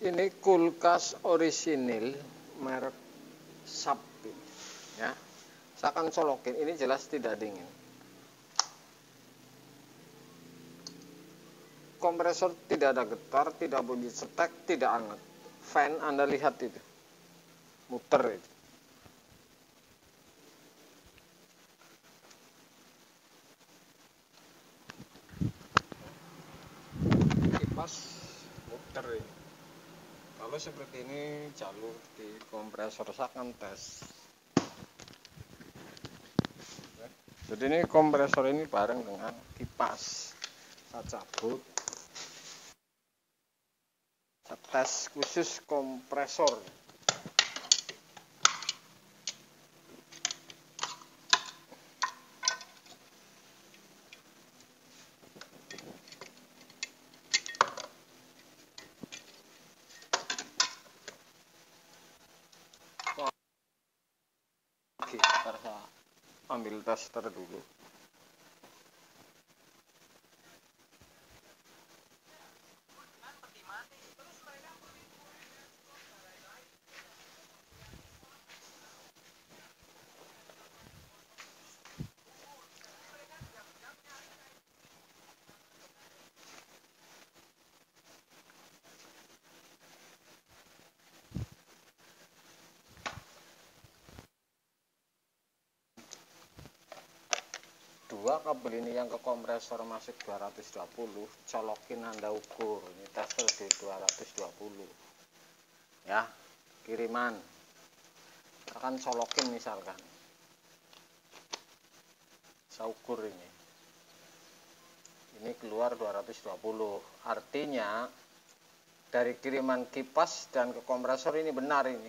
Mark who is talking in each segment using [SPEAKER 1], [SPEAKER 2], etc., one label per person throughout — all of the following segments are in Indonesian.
[SPEAKER 1] Ini kulkas orisinil merek Sappi ya. Saya akan colokin, ini jelas tidak dingin. Kompresor tidak ada getar, tidak bunyi cetek, tidak hangat. Fan Anda lihat itu, muter itu. Kipas muter ini. Kalau seperti ini jalur di kompresor saya akan tes. Jadi ini kompresor ini bareng dengan kipas. Saya cabut. Saya tes khusus kompresor. Oke, ntar saya ambil tester dulu. Dua kabel ini yang ke kompresor masuk 220, colokin Anda ukur. Ini tester di 220 ya, kiriman akan colokin. Misalkan saya ukur ini keluar 220, artinya dari kiriman kipas dan ke kompresor ini benar. Ini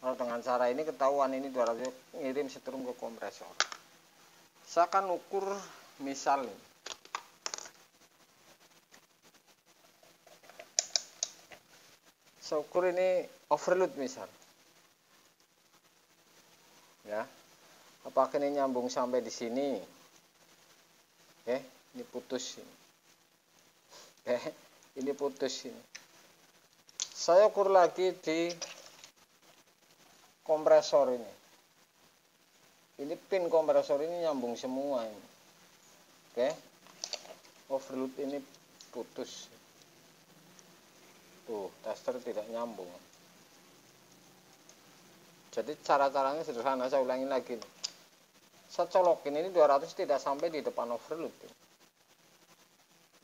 [SPEAKER 1] kalau dengan cara ini ketahuan ini 200 ngirim setrum ke kompresor. Saya akan ukur misal ini. Saya ukur ini overload misal. Ya. Apakah ini nyambung sampai di sini? Oke, ini putus ini. Oke, ini putus ini. Saya ukur lagi di kompresor ini. Ini pin kompresor ini nyambung semua ini. Oke. Overload ini putus. Tuh, tester tidak nyambung. Jadi cara-caranya sederhana, saya ulangi lagi nih. Saya colokin ini 200 tidak sampai di depan overload.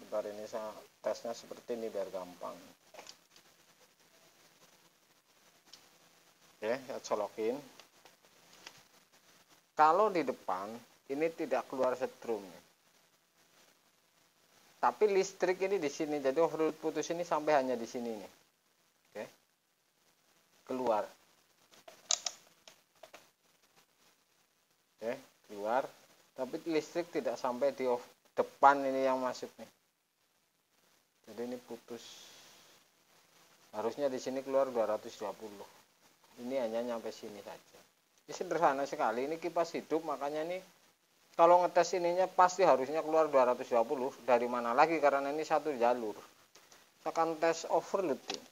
[SPEAKER 1] Bentar, ini saya tesnya seperti ini biar gampang. Oke, saya colokin. Kalau di depan ini tidak keluar setrum, tapi listrik ini di sini, jadi overload putus ini sampai hanya di sini nih. Oke, keluar. Oke, keluar, tapi listrik tidak sampai di depan ini yang masuk nih. Jadi ini putus. Harusnya di sini keluar 220. Ini hanya nyampe sini saja. Ini sederhana sekali, ini kipas hidup, makanya ini kalau ngetes ininya pasti harusnya keluar 220. Dari mana lagi, karena ini satu jalur. Saya akan tes overload ini.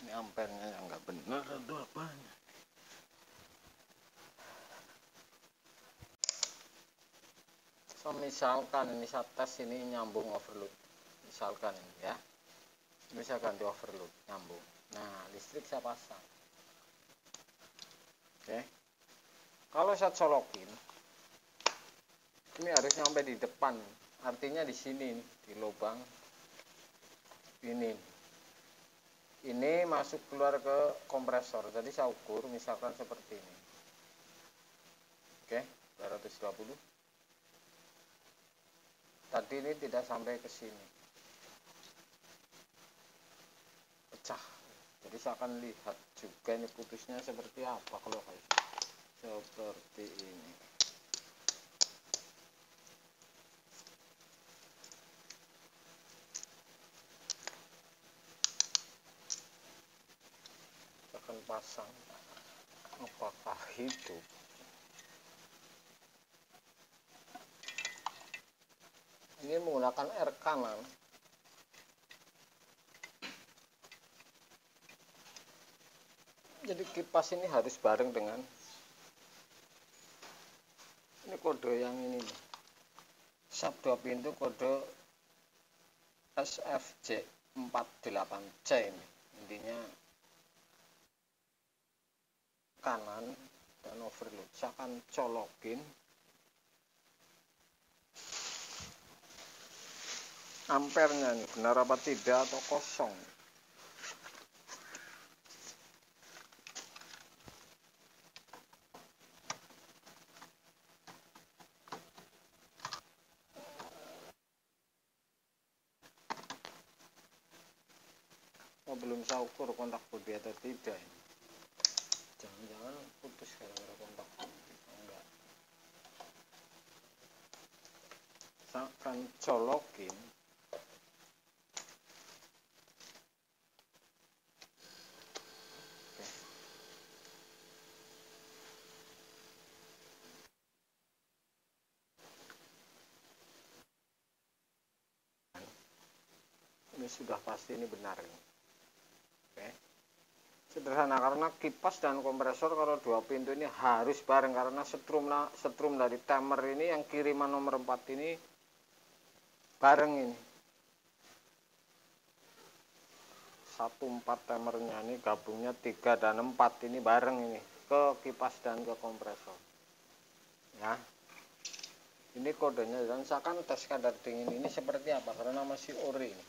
[SPEAKER 1] Ini ampernya yang nggak benar atau apanya. So, misalkan ini saya tes ini nyambung overload. Misalkan ini ya, ini saya ganti overload, nyambung. Nah, listrik saya pasang. Oke, kalau saya colokin ini harus sampai di depan, artinya di sini, di lubang ini masuk keluar ke kompresor. Jadi saya ukur misalkan seperti ini. Oke, 220. Tadi ini tidak sampai ke sini, pecah. Jadi saya akan lihat juga ini putusnya seperti apa. Kalau seperti ini, saya akan pasang. Apakah hidup? Ini menggunakan air kanan. Jadi kipas ini harus bareng dengan ini kode yang ini nih. Sub 2 pintu kode SFJ 48C ini. Intinya kanan dan overload. Saya akan colokin ampernya nih, benar apa tidak atau kosong. Oh, belum saya ukur kontak bodi atau tidak ini. Jangan-jangan putus gara-gara kontak bodi. Enggak. Saya akan colokin ini sudah pasti ini benar ini. Oke. Sederhana karena kipas dan kompresor kalau 2 pintu ini harus bareng karena setrum dari timer ini yang kiriman nomor 4 ini bareng ini. 1 4 timernya ini gabungnya 3 dan 4 ini bareng ini ke kipas dan ke kompresor. Ya. Ini kodenya dan saya akan tes kadar dingin ini seperti apa karena masih ori ini.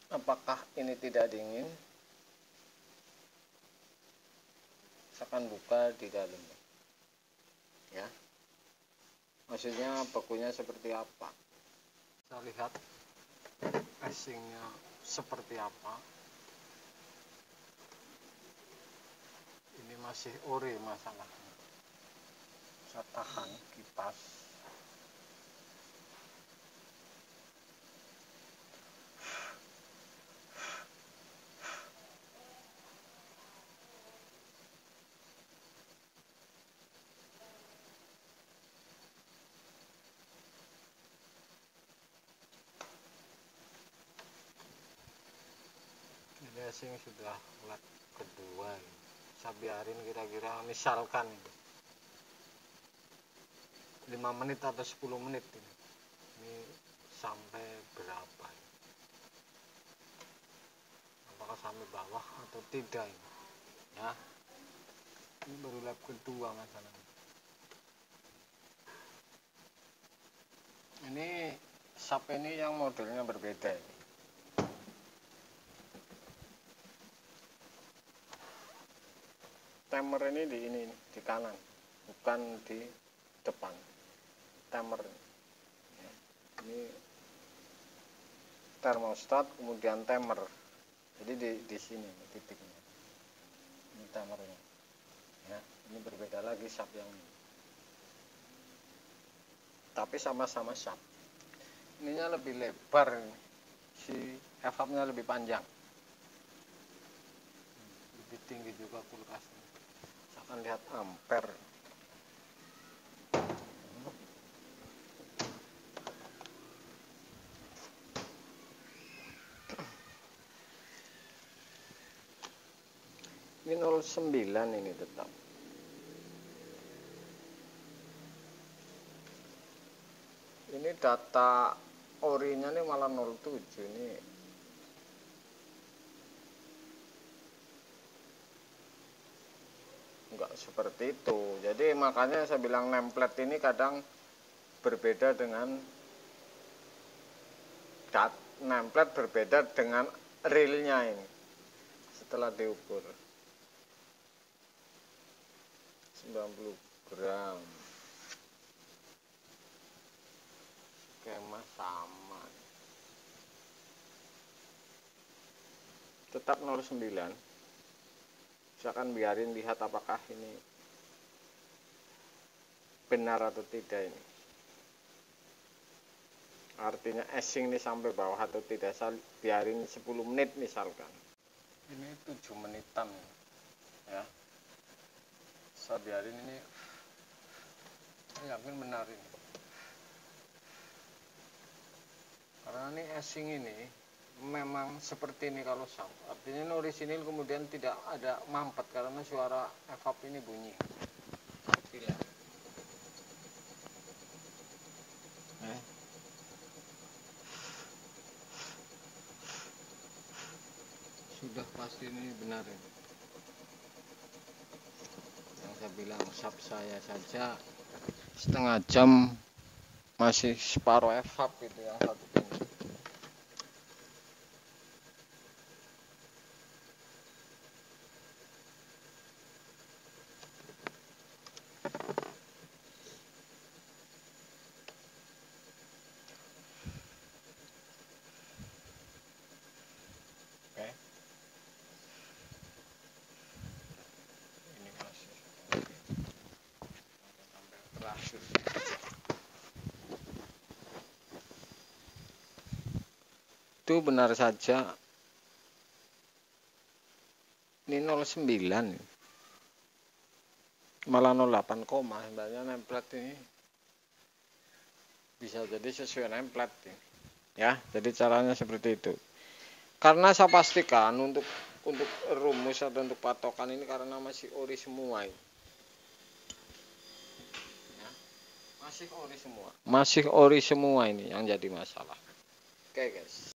[SPEAKER 1] Apakah ini tidak dingin? Saya akan buka di dalamnya. Ya. Maksudnya bekunya seperti apa? Kita lihat casingnya seperti apa. Ini masih ori masalahnya. Saya tahan kipas. Casing sudah lap kedua ini. Saya biarin kira-kira misalkan 5 menit atau 10 menit ini. Ini sampai berapa ini? Apakah sampai bawah atau tidak ini? Ya. Ini baru lap kedua masalahnya. Ini sub ini yang modelnya berbeda ini. Timer ini di kanan, bukan di depan. Timer ya. Ini termostat kemudian timer. Jadi di sini titiknya. Ini timernya. Ya, ini berbeda lagi sub yang ini. Tapi sama-sama sub. Ininya lebih lebar, si evapnya lebih panjang. Lebih tinggi juga kulkasnya. Akan lihat ampere. Ini 09 ini tetap. Ini data orinya ini malah 07 ini. Enggak seperti itu. Jadi makanya saya bilang template ini kadang berbeda dengan template berbeda dengan realnya ini setelah diukur 90 gram skema sama tetap 09. Saya akan biarin lihat apakah ini benar atau tidak ini. Artinya eshing ini sampai bawah atau tidak. Saya biarin 10 menit misalkan. Ini 7 menitan ya. Saya biarin ini yakin benar ini. Karena ini asing ini memang seperti ini kalau sound. Artinya ini orisinil kemudian tidak ada mampet karena suara evap ini bunyi. Tidak. Sudah pasti ini benar ini. Yang saya bilang sub saya saja setengah jam masih separuh evap itu yang satu ini. Itu benar saja ini 09 malah 08 koma sebenarnya nemplet ini bisa jadi sesuai nemplet ini. Ya, jadi caranya seperti itu. Karena saya pastikan untuk rumus atau untuk patokan ini karena masih ori semua ini. Ya, masih ori semua ini yang jadi masalah. Oke guys.